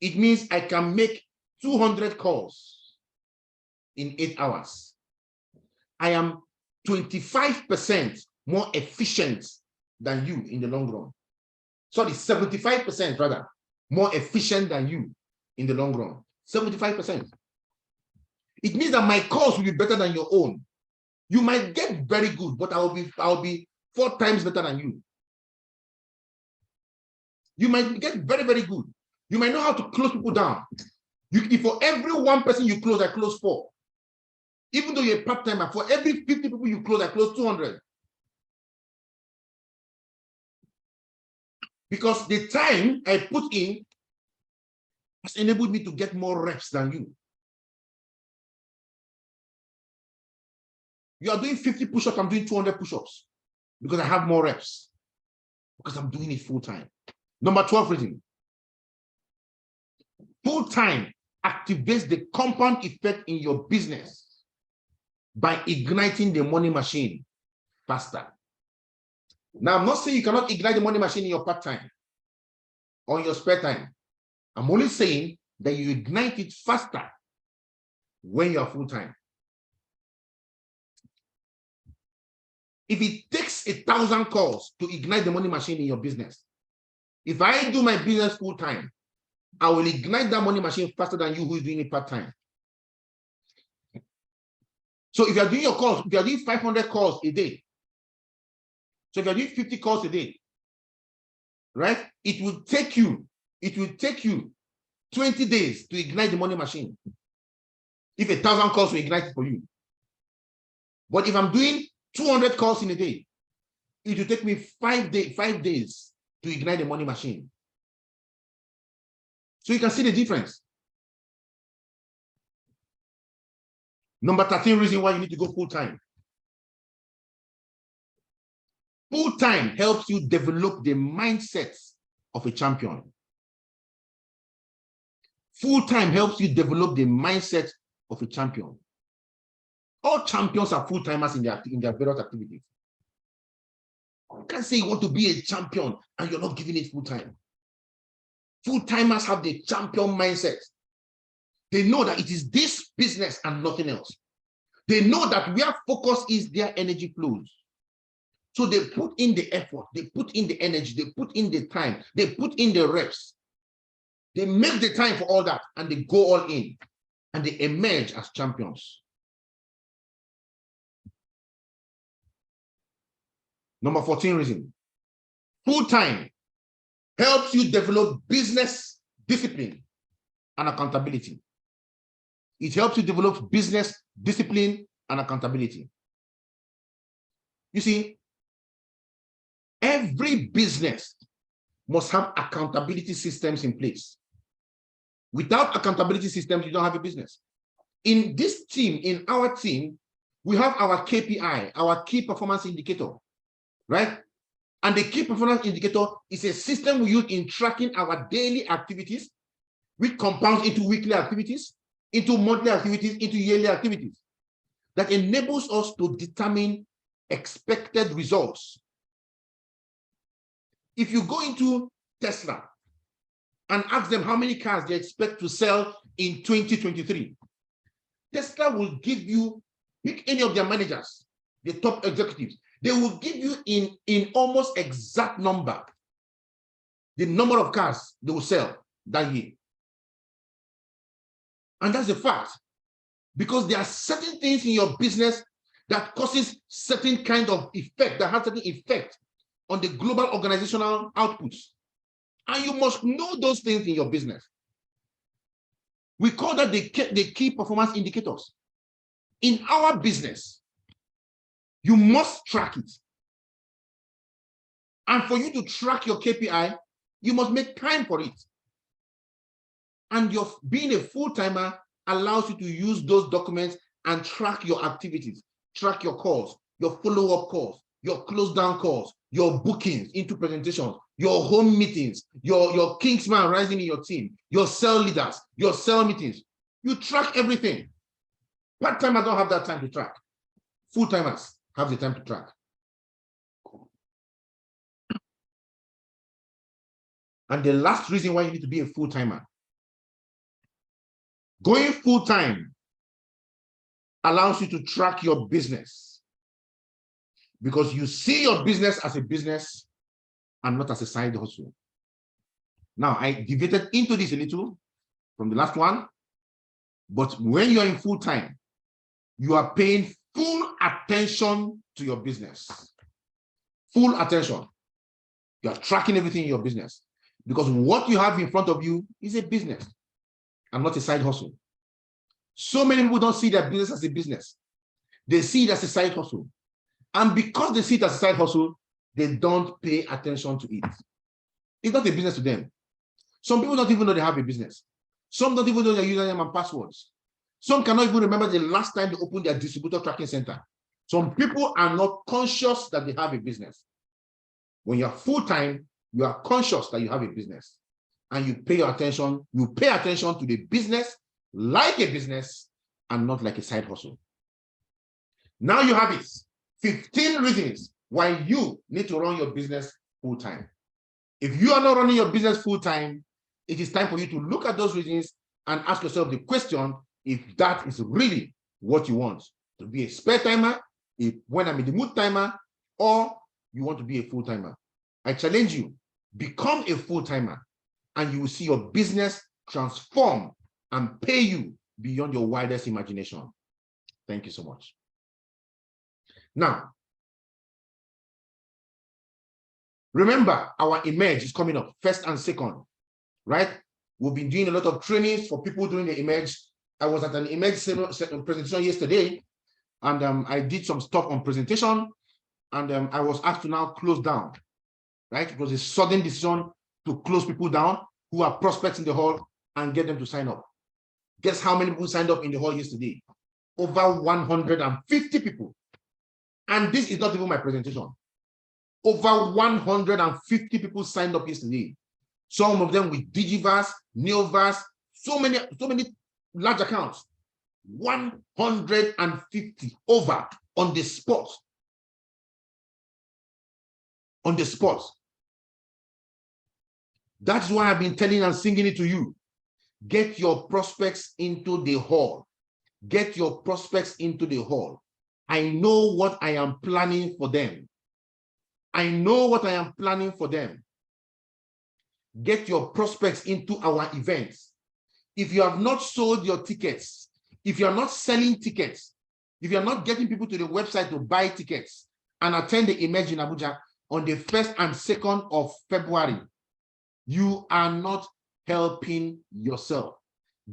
it means I can make 200 calls in 8 hours. I am 25% more efficient than you in the long run. Sorry, 75% rather, more efficient than you in the long run. 75%. It means that my calls will be better than your own. You might get very good, but I'll be 4 times better than you. You might get very, very good. You might know how to close people down. If for every 1 person you close, I close 4. Even though you're a part-timer, for every 50 people you close, I close 200. Because the time I put in has enabled me to get more reps than you. You are doing 50 push-ups, I'm doing 200 push-ups because I have more reps, because I'm doing it full-time. Number 12 reason. Full-time activates the compound effect in your business by igniting the money machine faster. Now, I'm not saying you cannot ignite the money machine in your part-time or in your spare time. I'm only saying that you ignite it faster when you are full-time. If it takes 1,000 calls to ignite the money machine in your business, if I do my business full-time, I will ignite that money machine faster than you who is doing it part-time. So if you're doing your calls, if you're doing 500 calls a day, so if you're doing 50 calls a day, right, it will take you 20 days to ignite the money machine. If 1,000 calls will ignite it for you. But if I'm doing 200 calls in a day, it will take me 5 days to ignite the money machine. So you can see the difference. Number 13 reason why you need to go full-time. Full-time helps you develop the mindset of a champion. Full-time helps you develop the mindset of a champion. All champions are full-timers in their various activities. You can't say you want to be a champion and you're not giving it full-time. Full-timers have the champion mindset. They know that it is this business and nothing else. They know that where focus is, their energy flows. So they put in the effort, they put in the energy, they put in the time, they put in the reps. They make the time for all that and they go all in and they emerge as champions. Number 14 reason. Full-time helps you develop business discipline and accountability. It helps you develop business discipline and accountability. You see, every business must have accountability systems in place. Without accountability systems, you don't have a business. In this team, in our team, we have our KPI, our key performance indicator, right? And the key performance indicator is a system we use in tracking our daily activities, which compounds into weekly activities, into monthly activities, into yearly activities. That enables us to determine expected results. If you go into Tesla and ask them how many cars they expect to sell in 2023, Tesla will give you, pick any of their managers, the top executives, they will give you in almost exact number, the number of cars they will sell that year. And that's a fact, because there are certain things in your business that causes certain kind of effect, that has certain effect on the global organizational outputs. And you must know those things in your business. We call that the key performance indicators. In our business, you must track it. And for you to track your KPI, you must make time for it. And being a full-timer allows you to use those documents and track your activities, track your calls, your follow-up calls, your close-down calls, your bookings into presentations, your home meetings, your kingsman rising in your team, your cell leaders, your cell meetings. You track everything. Part-timers don't have that time to track. Full-timers have the time to track. And the last reason why you need to be a full-timer. Going full-time allows you to track your business, because you see your business as a business and not as a side hustle. Now, I deviated into this a little from the last one, but when you're in full-time, you are paying full attention to your business. Full attention. You are tracking everything in your business, because what you have in front of you is a business and not a side hustle. So many people don't see their business as a business. They see it as a side hustle. And because they see it as a side hustle, they don't pay attention to it. It's not a business to them. Some people don't even know they have a business. Some don't even know their username and passwords. Some cannot even remember the last time they opened their distributor tracking center. Some people are not conscious that they have a business. When you're full-time, you are conscious that you have a business. And you pay attention to the business like a business and not like a side hustle. Now you have it. 15 reasons why you need to run your business full-time. If you are not running your business full-time, it is time for you to look at those reasons and ask yourself the question if that is really what you want. To be a spare timer, when I'm in the mood timer, or you want to be a full-timer. I challenge you, become a full-timer, and you will see your business transform and pay you beyond your wildest imagination. Thank you so much. Now, remember, our Emerge is coming up, first and second, right? We've been doing a lot of trainings for people doing the Emerge. I was at an Emerge presentation yesterday, and I did some stuff on presentation, and I was asked to now close down, right? It was a sudden decision to close people down who are prospects in the hall. and get them to sign up. Guess how many people signed up in the hall yesterday? Over 150 people. And this is not even my presentation. Over 150 people signed up yesterday. Some of them with Digiverse, Neoverse, so many large accounts. 150 over on the spot. On the spot. That's why I've been telling and singing it to you. Get your prospects into the hall. Get your prospects into the hall. I know what I am planning for them. I know what I am planning for them. Get your prospects into our events. If you have not sold your tickets, if you are not selling tickets, if you are not getting people to the website to buy tickets and attend the Emerge in Abuja on the 1st and 2nd of February, you are not helping yourself.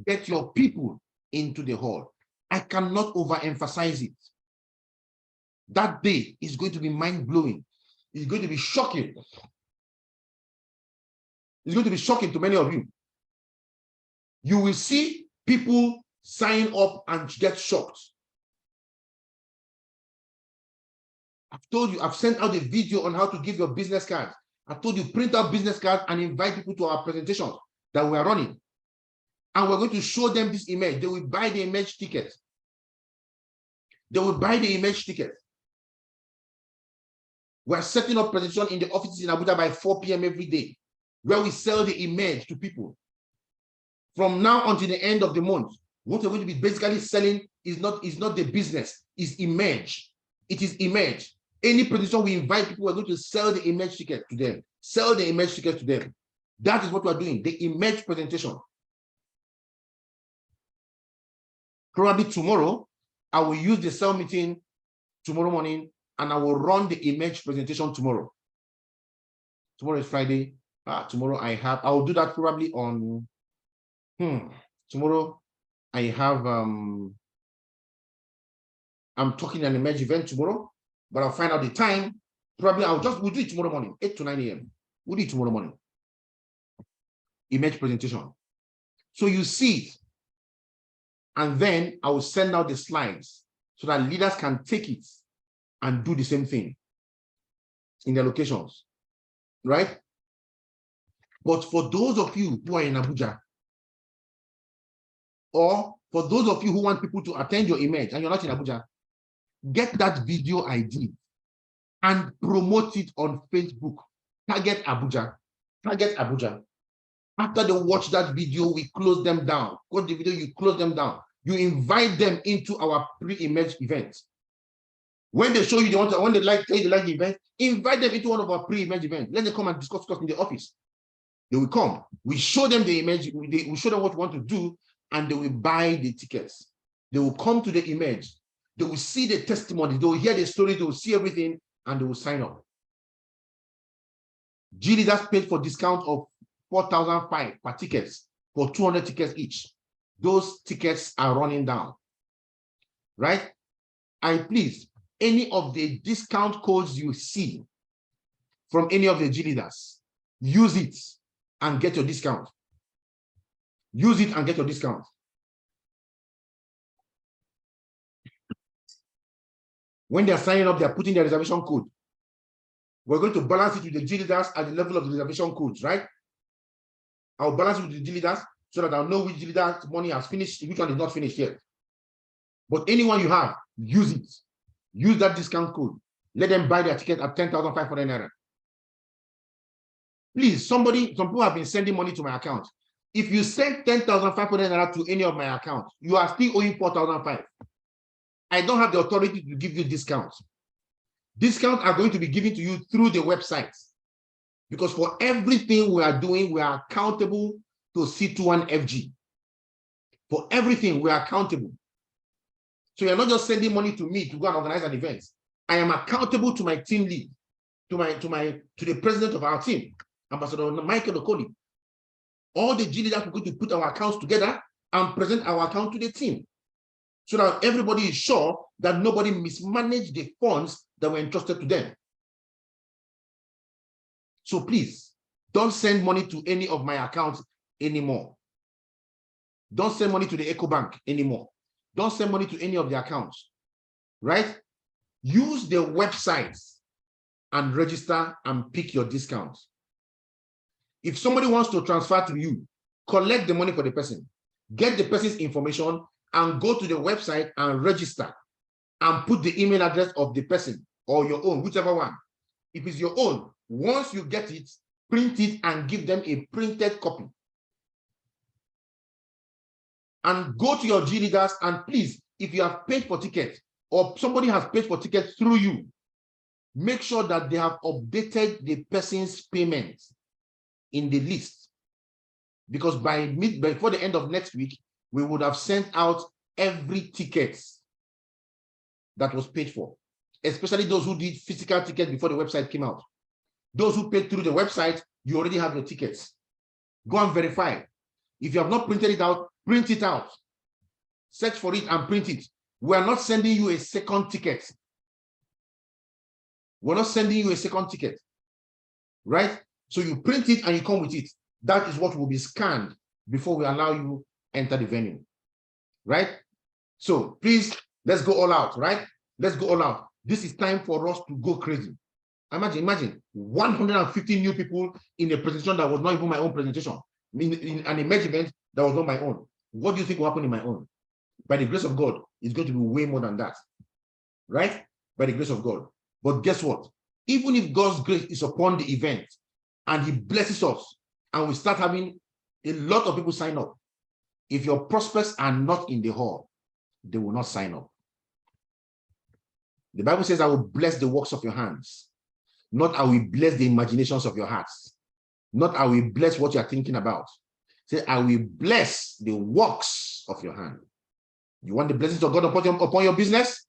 Get your people into the hall. I cannot overemphasize it. That day is going to be mind-blowing. It's going to be shocking. It's going to be shocking to many of you. You will see people sign up and get shocked. I've told you, I've sent out a video on how to give your business cards. I told you, print out business cards and invite people to our presentations that we are running. And we're going to show them this image. They will buy the image ticket. They will buy the image ticket. We're setting up presentation in the offices in Abuja by 4 p.m. every day, where we sell the image to people. From now until the end of the month, what we're going to be basically selling is not the business, it's image. It is image. Any presentation we invite people, we're going to sell the image ticket to them. Sell the image ticket to them. That is what we're doing, the image presentation. Probably tomorrow, I will use the cell meeting tomorrow morning and I will run the image presentation tomorrow. Tomorrow is Friday. Tomorrow I will do that probably on, tomorrow I have, I'm talking an image event tomorrow, but I'll find out the time. Probably we'll do it tomorrow morning, 8 to 9 a.m. We'll do it tomorrow morning. Image presentation. So you see it. And then I will send out the slides so that leaders can take it and do the same thing in their locations, right? But for those of you who are in Abuja, or for those of you who want people to attend your image and you're not in Abuja, get that video ID and promote it on Facebook. Target Abuja. Target Abuja. After they watch that video, we close them down. Watch the video, you close them down. You invite them into our pre-image event. When they show you when they like the event, invite them into one of our pre-image events. Let them come and discuss in the office. They will come. We show them the image. We show them what we want to do, and they will buy the tickets. They will come to the image. They will see the testimony. They will hear the story. They will see everything, and they will sign up. G leaders paid for discount of 4,500 per tickets for 200 tickets each. Those tickets are running down, right? And please, any of the discount codes you see from any of the G leaders, use it and get your discount. Use it and get your discount. When they're signing up, they're putting their reservation code. We're going to balance it with the G leaders at the level of the reservation codes, right? I'll balance it with the G leaders so that I'll know which G leader money has finished, which one is not finished yet. But anyone you have, use it. Use that discount code. Let them buy their ticket at 10,500 naira. Please, some people have been sending money to my account. If you send 10,500 naira to any of my accounts, you are still owing 4,500. I don't have the authority to give you discounts. Discounts are going to be given to you through the website. Because for everything we are doing, we are accountable to C21FG. For everything, we are accountable. So you're not just sending money to me to go and organize an event. I am accountable to my team lead, to the president of our team, Ambassador Michael Okoli. All the G leaders are going to put our accounts together and present our account to the team, so that everybody is sure that nobody mismanaged the funds that were entrusted to them. So please, don't send money to any of my accounts anymore. Don't send money to the Eco Bank anymore. Don't send money to any of the accounts, right? Use the websites and register and pick your discounts. If somebody wants to transfer to you, collect the money for the person, get the person's information, and go to the website and register and put the email address of the person or your own, whichever one. If it's your own, once you get it, print it and give them a printed copy. And go to your G leaders and please, if you have paid for tickets or somebody has paid for tickets through you, make sure that they have updated the person's payment in the list. Because before the end of next week, we would have sent out every ticket that was paid for, especially those who did physical tickets before the website came out. Those who paid through the website, you already have your tickets. Go and verify. If you have not printed it out, print it out. Search for it and print it. We are not sending you a second ticket. We're not sending you a second ticket, right? So you print it and you come with it. That is what will be scanned before we allow you enter the venue, right? So please, let's go all out, right? Let's go all out. This is time for us to go crazy. Imagine 150 new people in a presentation that was not even my own presentation, in an emerging event that was not my own. What do you think will happen in my own? By the grace of God, it's going to be way more than that, right? By the grace of God. But guess what? Even if God's grace is upon the event and he blesses us and we start having a lot of people sign up, if your prospects are not in the hall, they will not sign up. The Bible says, I will bless the works of your hands. Not I will bless the imaginations of your hearts. Not I will bless what you are thinking about. Say, I will bless the works of your hand. You want the blessings of God upon your business?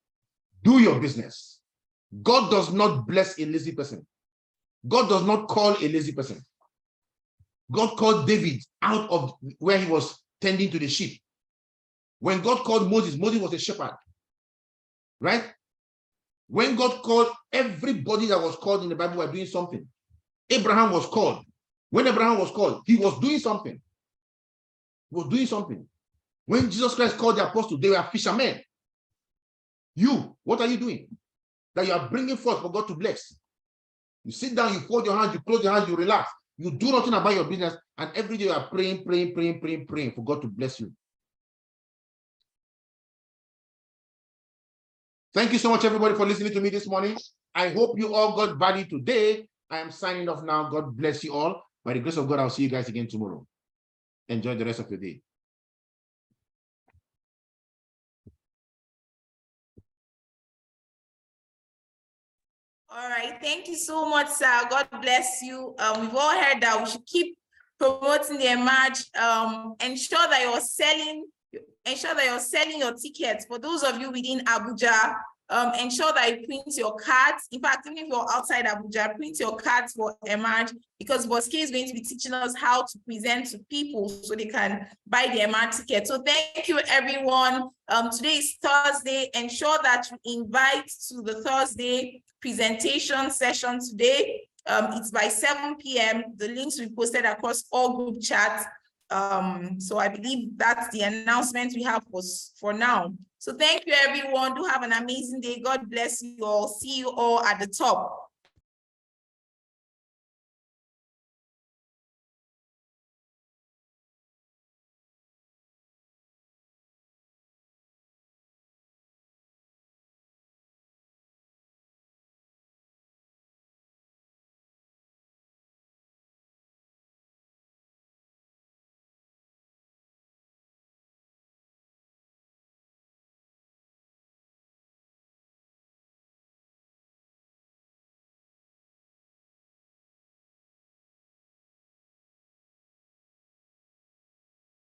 Do your business. God does not bless a lazy person. God does not call a lazy person. God called David out of where he was tending to the sheep. When God called Moses, Moses was a shepherd, right? When God called everybody that was called in the Bible were doing something. Abraham was called. When Abraham was called, he was doing something. He was doing something. When Jesus Christ called the apostles, they were fishermen. You, what are you doing? That you are bringing forth for God to bless. You sit down, you fold your hands, you close your hands, you relax. You do nothing about your business, and every day you are praying for God to bless you. Thank you so much, everybody, for listening to me this morning. I hope you all got value today. I am signing off now. God bless you all. By the grace of God, I'll see you guys again tomorrow. Enjoy the rest of your day. All right. Thank you so much, sir. God bless you. We've all heard that we should keep promoting the emerge. Ensure that you're selling your tickets. For those of you within Abuja, ensure that you print your cards. In fact, even if you're outside Abuja, print your cards for emerge, because Bosque is going to be teaching us how to present to people so they can buy the emerge ticket. So thank you, everyone. Today is Thursday. Ensure that you invite to the Thursday presentation session today. It's by 7 p.m. The links will be posted across all group chats. So I believe that's the announcement we have for now. So thank you, everyone. Do have an amazing day. God bless you all. See you all at the top.